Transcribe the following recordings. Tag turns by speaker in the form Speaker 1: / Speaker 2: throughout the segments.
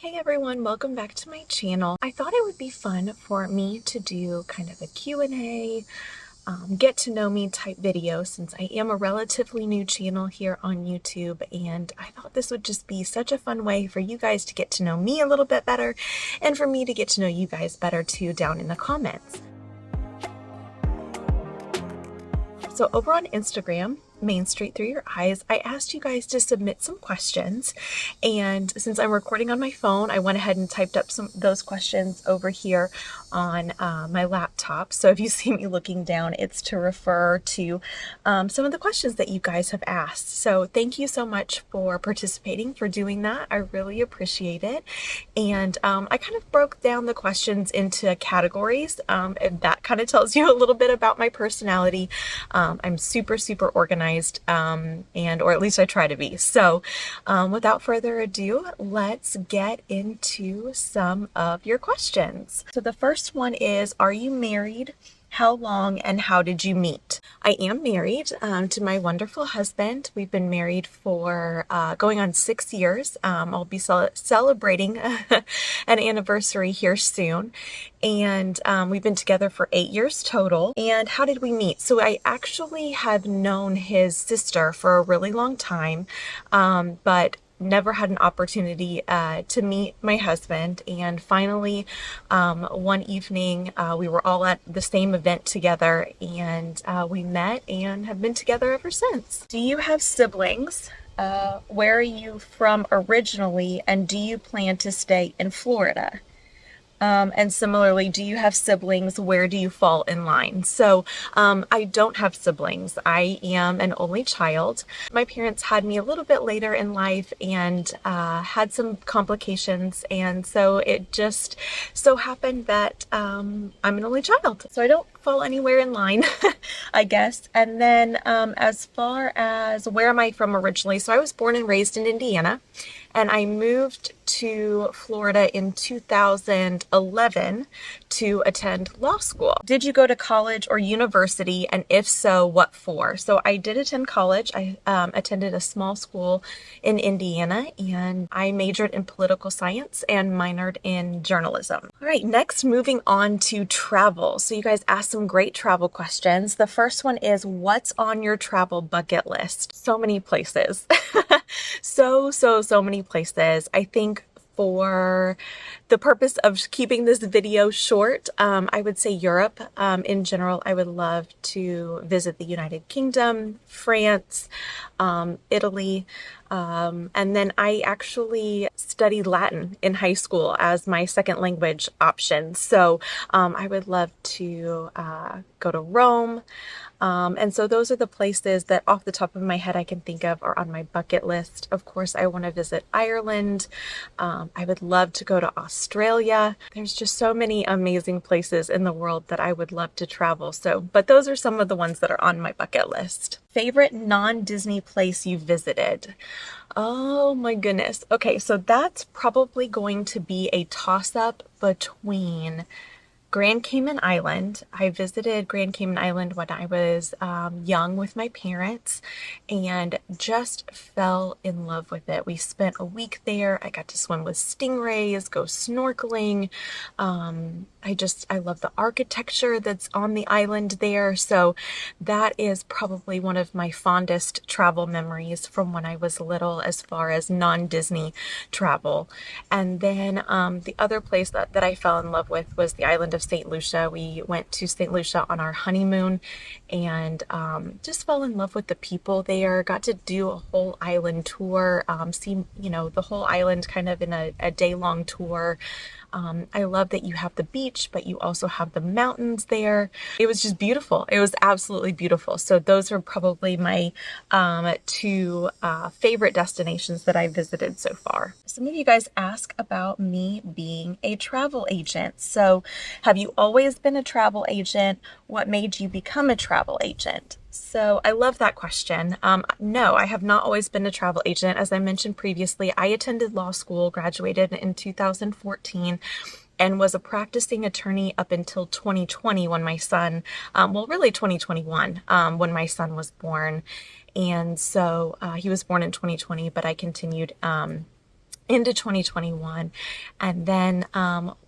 Speaker 1: Hey everyone, welcome back to my channel. I thought it would be fun for me to do kind of a Q&A, get to know me type video since I am a relatively new channel here on YouTube, and I thought this would just be such a fun way for you guys to get to know me a little bit better and for me to get to know you guys better too down in the comments. So over on Instagram, Main Street Through Your Eyes, I asked you guys to submit some questions, and since I'm recording on my phone, I went ahead and typed up those questions over here on my laptop. So if you see me looking down, it's to refer to some of the questions that you guys have asked. So thank you so much for participating, for doing that. I really appreciate it. And I kind of broke down the questions into categories, and that kind of tells you a little bit about my personality. I'm super organized, or at least I try to be. So without further ado, let's get into some of your questions. So the first one is, are you married? How long and how did you meet? I am married to my wonderful husband. We've been married for going on 6 years. I'll be celebrating an anniversary here soon. And we've been together for 8 years total. And how did we meet? So I actually have known his sister for a really long time, but never had an opportunity to meet my husband. And finally, one evening, we were all at the same event together, and we met and have been together ever since. Do you have siblings? Where are you from originally, and do you plan to stay in Florida? And similarly, do you have siblings? Where do you fall in line? So I don't have siblings. I am an only child. My parents had me a little bit later in life and had some complications. And so it just so happened that I'm an only child. So I don't fall anywhere in line, I guess. And then as far as where am I from originally? So I was born and raised in Indiana, and I moved to Florida in 2011 to attend law school. Did you go to college or university, and if so, what for? So I did attend college. I attended a small school in Indiana, and I majored in political science and minored in journalism. All right, next, moving on to travel. So you guys asked some great travel questions. The first one is, what's on your travel bucket list? So many places. So many places. I think for the purpose of keeping this video short, I would say Europe. In general, I would love to visit the United Kingdom, France, Italy, and then I actually studied Latin in high school as my second language option. So I would love to go to Rome. And so those are the places that off the top of my head I can think of are on my bucket list. Of course, I want to visit Ireland. I would love to go to Australia. There's just so many amazing places in the world that I would love to travel. But those are some of the ones that are on my bucket list. Favorite non-Disney place you visited? Oh my goodness. Okay, so that's probably going to be a toss-up between Grand Cayman Island. I visited Grand Cayman Island when I was young with my parents and just fell in love with it. We spent a week there. I got to swim with stingrays, go snorkeling. I love the architecture that's on the island there. So that is probably one of my fondest travel memories from when I was little as far as non-Disney travel. And then the other place that I fell in love with was the island of St. Lucia. We went to St. Lucia on our honeymoon and just fell in love with the people there. Got to do a whole island tour, see, the whole island kind of in a day-long tour. I love that you have the beach, but you also have the mountains there. It was just beautiful. It was absolutely beautiful. So those are probably my two favorite destinations that I visited so far. Some of you guys ask about me being a travel agent. So have you always been a travel agent? What made you become a travel agent? So I love that question. No, I have not always been a travel agent. As I mentioned previously, I attended law school, graduated in 2014, and was a practicing attorney up until 2020 when my son, really 2021, when my son was born. And so he was born in 2020, but I continued into 2021. And then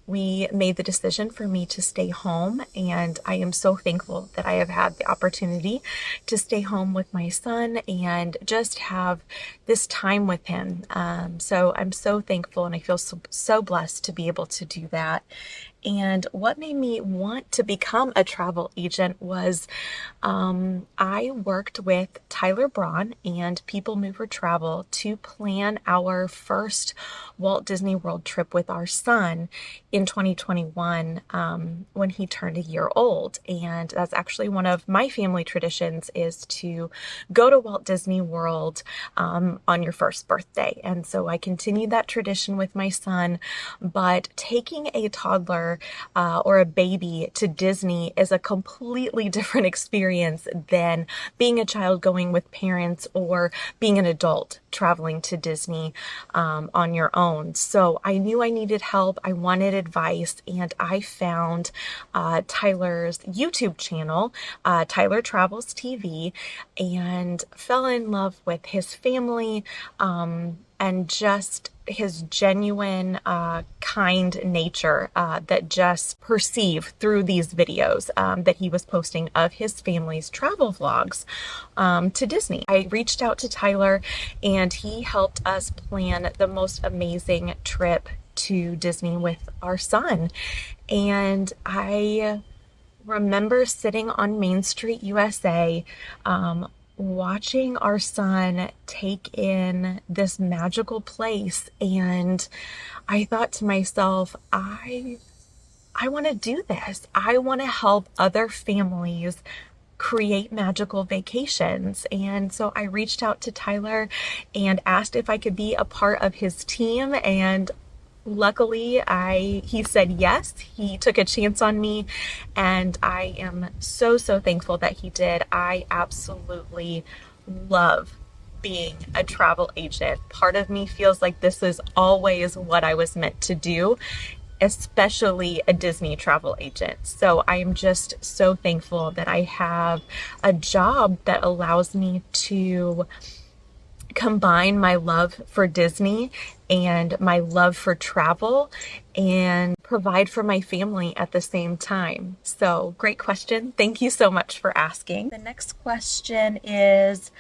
Speaker 1: we made the decision for me to stay home. And I am so thankful that I have had the opportunity to stay home with my son and just have this time with him. So I'm so thankful, and I feel so blessed to be able to do that. And what made me want to become a travel agent was I worked with Tyler Braun and People Mover Travel to plan our first Walt Disney World trip with our son in 2021 when he turned a year old. And that's actually one of my family traditions, is to go to Walt Disney World on your first birthday. And so I continued that tradition with my son, but taking a toddler or a baby to Disney is a completely different experience than being a child going with parents or being an adult traveling to Disney on your own. So I knew I needed help. I wanted advice, and I found Tyler's YouTube channel, Tyler Travels TV, and fell in love with his family and just his genuine, kind nature that just perceive through these videos that he was posting of his family's travel vlogs to Disney. I reached out to Tyler, and he helped us plan the most amazing trip to Disney with our son. And I remember sitting on Main Street, USA, watching our son take in this magical place, and I thought to myself, I want to do this. I want to help other families create magical vacations. And so I reached out to Tyler and asked if I could be a part of his team, and luckily, he said yes. He took a chance on me, and I am so thankful that he did. I absolutely love being a travel agent. Part of me feels like this is always what I was meant to do, especially a Disney travel agent. So I am just so thankful that I have a job that allows me to combine my love for Disney and my love for travel and provide for my family at the same time. So great question. Thank you so much for asking. The next question is,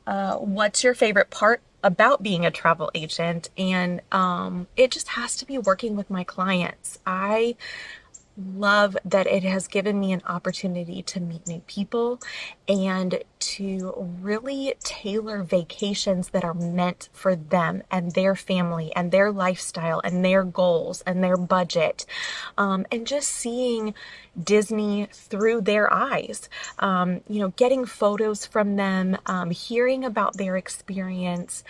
Speaker 1: what's your favorite part about being a travel agent? And it just has to be working with my clients. I love that it has given me an opportunity to meet new people and to really tailor vacations that are meant for them and their family and their lifestyle and their goals and their budget, and just seeing Disney through their eyes, getting photos from them, hearing about their experience.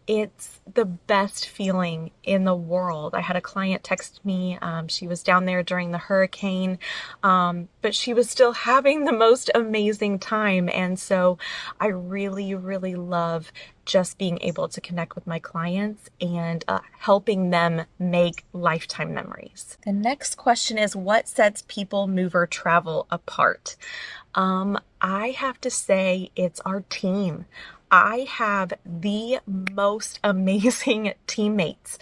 Speaker 1: It's the best feeling in the world. I had a client text me. She was down there during the hurricane, but she was still having the most amazing time. And so I really love just being able to connect with my clients and helping them make lifetime memories. The next question is, what sets People Mover Travel apart? I have to say it's our team. I have the most amazing teammates.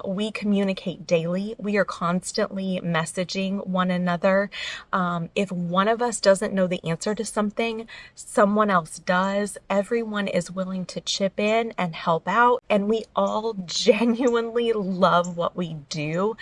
Speaker 1: We communicate daily. We are constantly messaging one another. If one of us doesn't know the answer to something, someone else does. Everyone is willing to chip in and help out, and we all genuinely love what we do.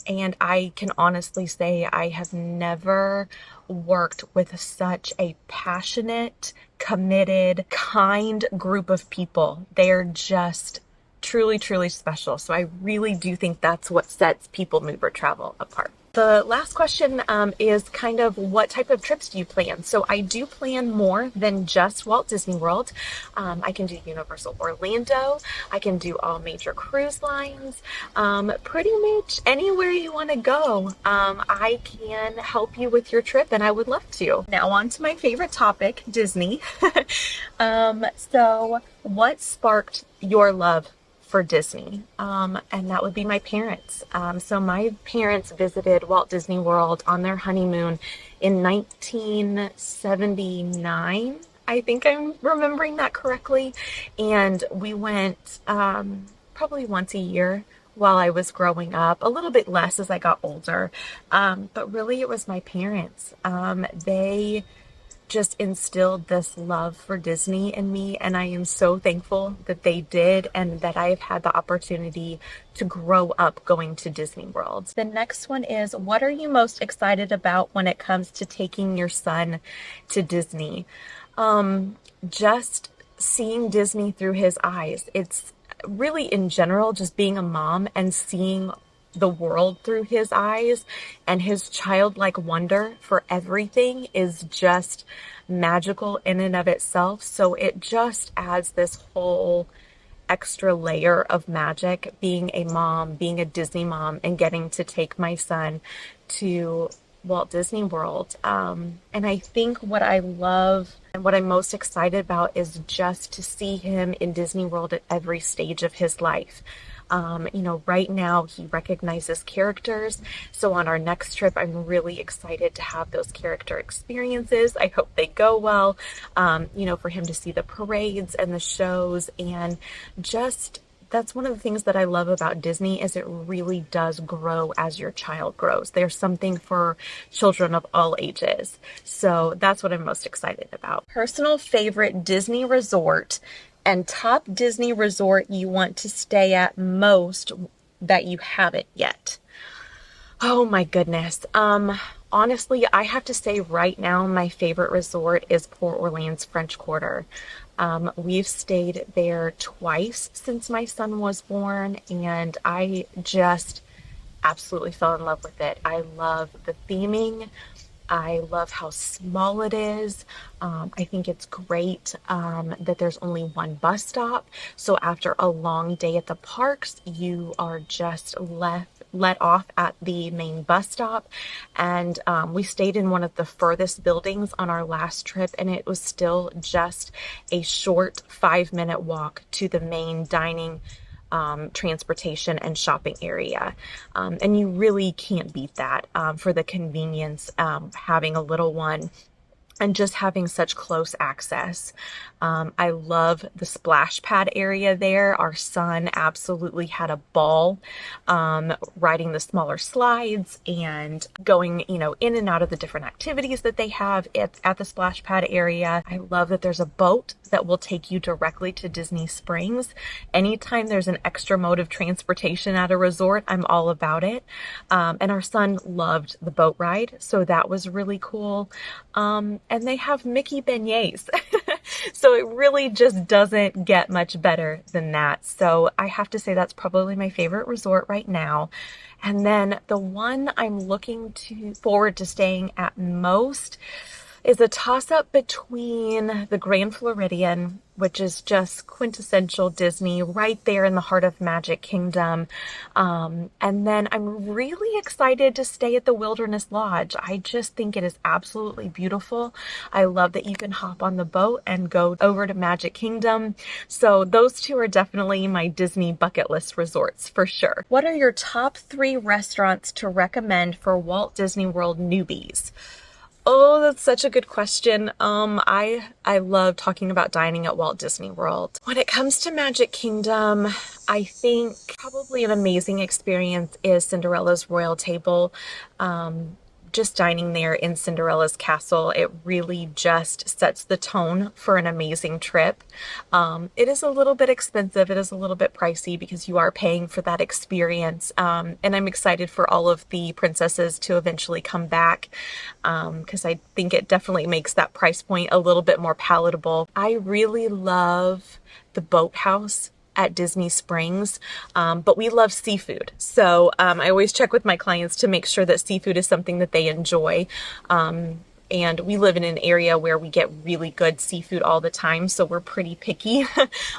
Speaker 1: And I can honestly say I have never worked with such a passionate, committed, kind group of people. They are just truly special. So I really do think that's what sets People Mover Travel apart. The last question is kind of, what type of trips do you plan? So I do plan more than just Walt Disney World. I can do Universal Orlando. I can do all major cruise lines. Pretty much anywhere you want to go, I can help you with your trip, and I would love to. Now on to my favorite topic, Disney. So what sparked your love for Disney? And that would be my parents. So my parents visited Walt Disney World on their honeymoon in 1979. I think I'm remembering that correctly. And we went probably once a year while I was growing up, a little bit less as I got older. But really it was my parents. They just instilled this love for Disney in me, and I am so thankful that they did and that I've had the opportunity to grow up going to Disney World. The next one is, what are you most excited about when it comes to taking your son to Disney? Just seeing Disney through his eyes. It's really in general just being a mom and seeing the world through his eyes, and his childlike wonder for everything is just magical in and of itself. So it just adds this whole extra layer of magic being a mom, being a Disney mom, and getting to take my son to Walt Disney World. And I think what I love and what I'm most excited about is just to see him in Disney World at every stage of his life. Right now he recognizes characters. So on our next trip, I'm really excited to have those character experiences. I hope they go well, for him to see the parades and the shows, and just that's one of the things that I love about Disney is it really does grow as your child grows. There's something for children of all ages. So that's what I'm most excited about. Personal favorite Disney resort and top Disney resort you want to stay at most that you haven't yet. Oh my goodness. Honestly, I have to say right now, my favorite resort is Port Orleans French Quarter. We've stayed there twice since my son was born, and I just absolutely fell in love with it. I love the theming. I love how small it is. I think it's great that there's only one bus stop. So after a long day at the parks, you are just let off at the main bus stop. And we stayed in one of the furthest buildings on our last trip, and it was still just a short 5-minute walk to the main dining, transportation and shopping area. And you really can't beat that for the convenience, having a little one and just having such close access. I love the splash pad area there. Our son absolutely had a ball riding the smaller slides and going, in and out of the different activities that they have at the splash pad area. I love that there's a boat that will take you directly to Disney Springs. Anytime there's an extra mode of transportation at a resort, I'm all about it. And our son loved the boat ride, so that was really cool. And they have Mickey beignets. So it really just doesn't get much better than that. So I have to say that's probably my favorite resort right now. And then the one I'm looking forward to staying at most is a toss-up between the Grand Floridian, which is just quintessential Disney, right there in the heart of Magic Kingdom. And then I'm really excited to stay at the Wilderness Lodge. I just think it is absolutely beautiful. I love that you can hop on the boat and go over to Magic Kingdom. So those two are definitely my Disney bucket list resorts for sure. What are your top 3 restaurants to recommend for Walt Disney World newbies? Oh, that's such a good question. I love talking about dining at Walt Disney World. When it comes to Magic Kingdom, I think probably an amazing experience is Cinderella's Royal Table. Just dining there in Cinderella's castle, it really just sets the tone for an amazing trip. It is a little bit expensive. It is a little bit pricey because you are paying for that experience. And I'm excited for all of the princesses to eventually come back because I think it definitely makes that price point a little bit more palatable. I really love the boathouse at Disney Springs, but we love seafood. So I always check with my clients to make sure that seafood is something that they enjoy. And we live in an area where we get really good seafood all the time, so we're pretty picky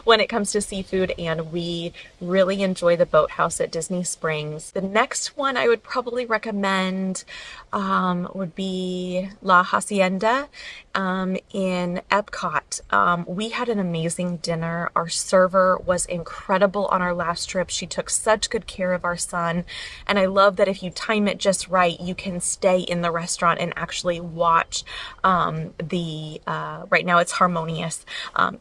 Speaker 1: when it comes to seafood, and we really enjoy the boathouse at Disney Springs. The next one I would probably recommend would be La Hacienda in Epcot. We had an amazing dinner. Our server was incredible on our last trip. She took such good care of our son, and I love that if you time it just right, you can stay in the restaurant and actually watch watch right now it's Harmonious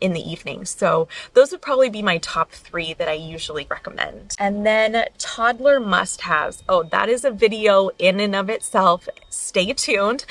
Speaker 1: in the evening. So those would probably be my top 3 that I usually recommend. And then toddler must-haves. Oh, that is a video in and of itself. Stay tuned.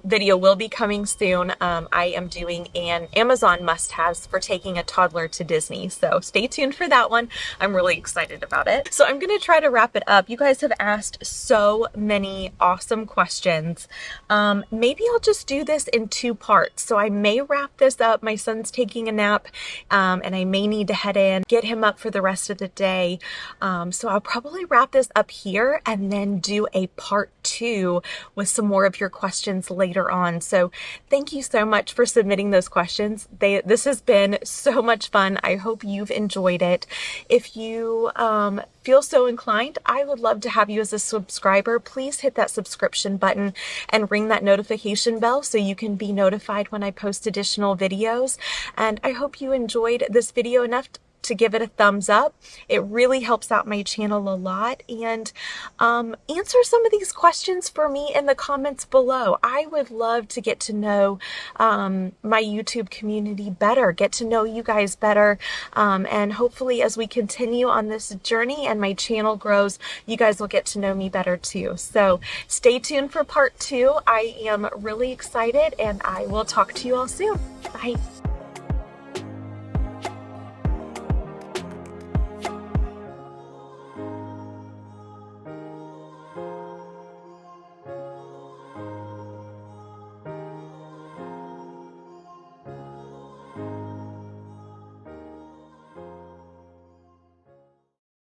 Speaker 1: Video will be coming soon. I am doing an Amazon must-haves for taking a toddler to Disney. So stay tuned for that one. I'm really excited about it. So I'm going to try to wrap it up. You guys have asked so many awesome questions. Maybe I'll just do this in 2 parts. So I may wrap this up. My son's taking a nap, and I may need to head in, get him up for the rest of the day. So I'll probably wrap this up here and then do a part 2 with some more of your questions later on. So thank you so much for submitting those questions. This has been so much fun. I hope you've enjoyed it. If you feel so inclined, I would love to have you as a subscriber. Please hit that subscription button and ring that notification bell so you can be notified when I post additional videos. And I hope you enjoyed this video enough to give it a thumbs up. It really helps out my channel a lot. And answer some of these questions for me in the comments below. I would love to get to know my YouTube community better, get to know you guys better. And hopefully as we continue on this journey and my channel grows, you guys will get to know me better too. So stay tuned for part 2. I am really excited and I will talk to you all soon. Bye.